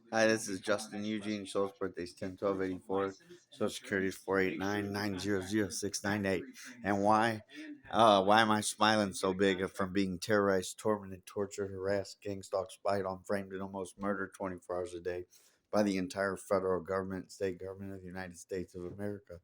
Hi, this is Justin Eugene Schultz. Birthday's 10/12/84. Social Security is 489-900-698. And why am I smiling so big from being terrorized, tormented, tortured, harassed, gang stalked, spied on, framed, and almost murdered 24 hours a day by the entire federal government, state government of the United States of America?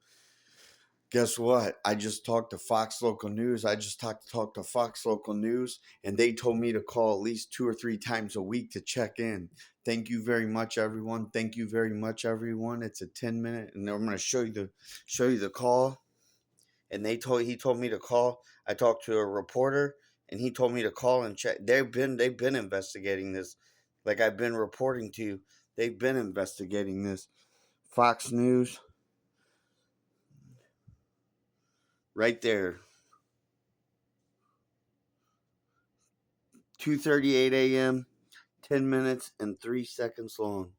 Guess what? I just talked to Fox Local News. I just talked to Fox Local News, and they told me to call at least 2 or 3 times a week to check in. Thank you very much, everyone. Thank you very much, everyone. It's a 10 minute, and I'm going to show you the call. And he told me to call. I talked to a reporter, and he told me to call and check. They've been investigating this, like I've been reporting to you. They've been investigating this. Fox News, right there. 2:38 a.m. 10 minutes and 3 seconds long.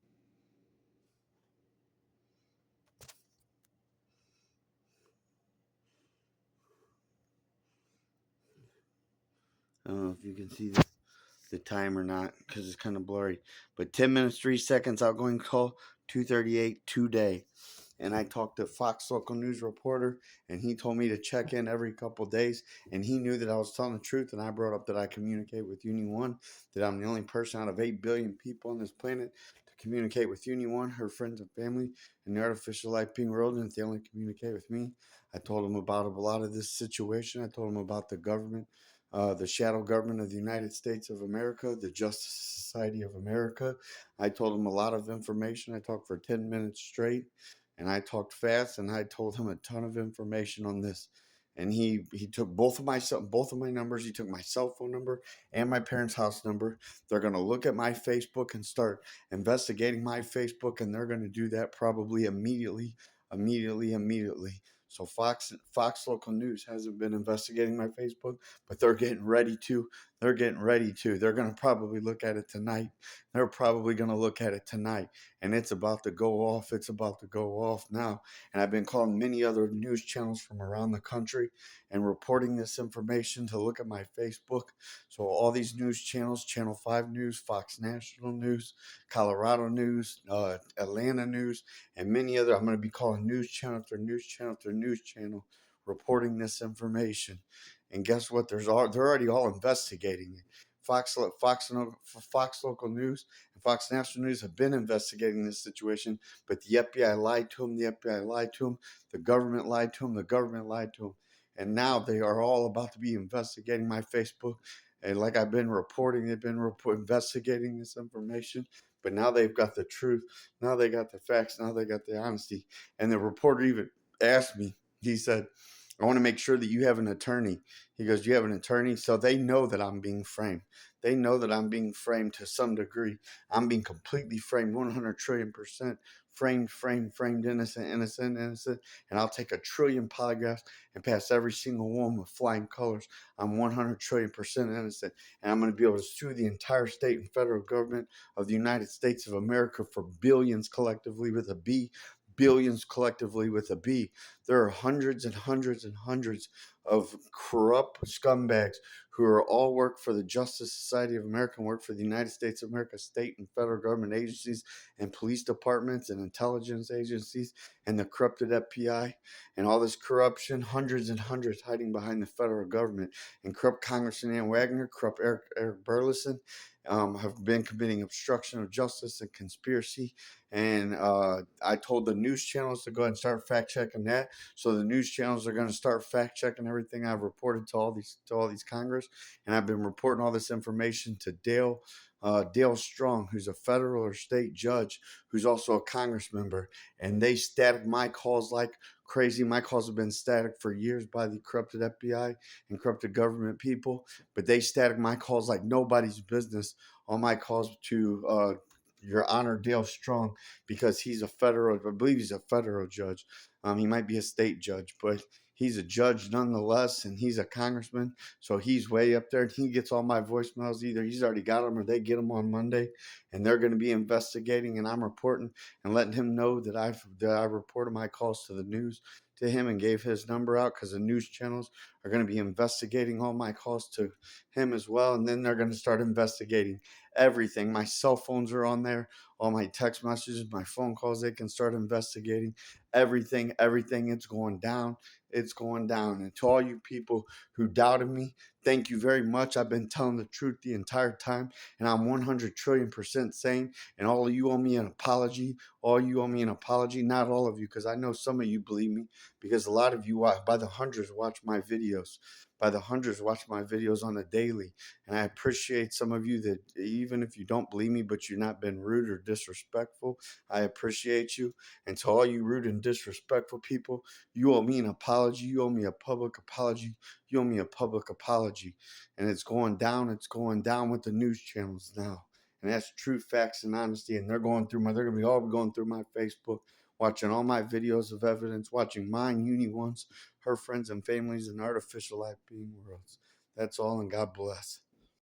I don't know if you can see the time or not because it's kind of blurry. But 10 minutes, 3 seconds outgoing call, 2:38 today. And I talked to Fox Local News reporter, and he told me to check in every couple days. And he knew that I was telling the truth. And I brought up that I communicate with Uni One, that I'm the only person out of 8 billion people on this planet to communicate with Uni One, her friends and family, and the artificial life being rodent. They only communicate with me. I told him about a lot of this situation. I told him about the government, the shadow government of the United States of America, the Justice Society of America. I told him a lot of information. I talked for 10 minutes straight, and I talked fast, and I told him a ton of information on this. And he took both of my numbers. He took my cell phone number and my parents' house number. They're gonna look at my Facebook and start investigating my Facebook, and they're gonna do that probably immediately. So Fox Local News hasn't been investigating my Facebook, but they're getting ready to. They're getting ready to. They're gonna probably look at it tonight. They're probably gonna look at it tonight, and it's about to go off. It's about to go off now. And I've been calling many other news channels from around the country and reporting this information to look at my Facebook. So all these news channels, Channel 5 News, Fox National News, Colorado News, Atlanta News, and many other. I'm going to be calling news channel after news channel after news channel, reporting this information. And guess what? They're already all investigating it. Fox Local News and Fox National News have been investigating this situation, but the FBI lied to them. The FBI lied to them. The government lied to them. The government lied to them. And now they are all about to be investigating my Facebook. And like I've been reporting, they've been investigating this information. But now they've got the truth. Now they got the facts. Now they got the honesty. And the reporter even asked me, he said, I want to make sure that you have an attorney. He goes, you have an attorney? So they know that I'm being framed. They know that I'm being framed to some degree. I'm being completely framed 100 trillion percent. Framed, innocent. And I'll take a trillion polygraphs and pass every single one with flying colors. I'm 100 trillion percent innocent. And I'm going to be able to sue the entire state and federal government of the United States of America for billions collectively with a B, billions collectively with a B. There are hundreds and hundreds and hundreds of corrupt scumbags who are all work for the Justice Society of America and work for the United States of America, state and federal government agencies and police departments and intelligence agencies and the corrupted FBI and all this corruption, hundreds and hundreds hiding behind the federal government, and corrupt Congressman Ann Wagner, corrupt Eric Burleson, have been committing obstruction of justice and conspiracy. And I told the news channels to go ahead and start fact checking that. So the news channels are going to start fact checking everything I've reported to all these Congress, and I've been reporting all this information to Dale Strong, who's a federal or state judge, who's also a Congress member, and they static my calls like crazy. My calls have been static for years by the corrupted FBI and corrupted government people, but they static my calls like nobody's business on my calls to Your Honor Dale Strong, because he's a federal, I believe he's a federal judge. He might be a state judge, but he's a judge nonetheless, and he's a congressman, so he's way up there. And he gets all my voicemails. Either he's already got them or they get them on Monday, and they're going to be investigating. And I'm reporting and letting him know that I reported my calls to the news to him and gave his number out, because the news channels are going to be investigating all my calls to him as well. And then they're going to start investigating everything. My cell phones are on there, all my text messages, my phone calls. They can start investigating everything. It's going down. It's going down. And to all you people who doubted me, thank you very much. I've been telling the truth the entire time, and I'm 100 trillion% sane. And all of you owe me an apology. All you owe me an apology. Not all of you, because I know some of you believe me, because a lot of you by the hundreds watch my videos. By the hundreds watch my videos on the daily. And I appreciate some of you that, even if you don't believe me, but you've not been rude or disrespectful, I appreciate you. And to all you rude and disrespectful people, you owe me an apology. You owe me a public apology. You owe me a public apology. And it's going down. It's going down with the news channels now. And that's truth, facts, and honesty. And they're going to be all going through my Facebook, watching all my videos of evidence, watching mine, Uni Ones, her friends and families, and artificial life being worlds. That's all, and God bless.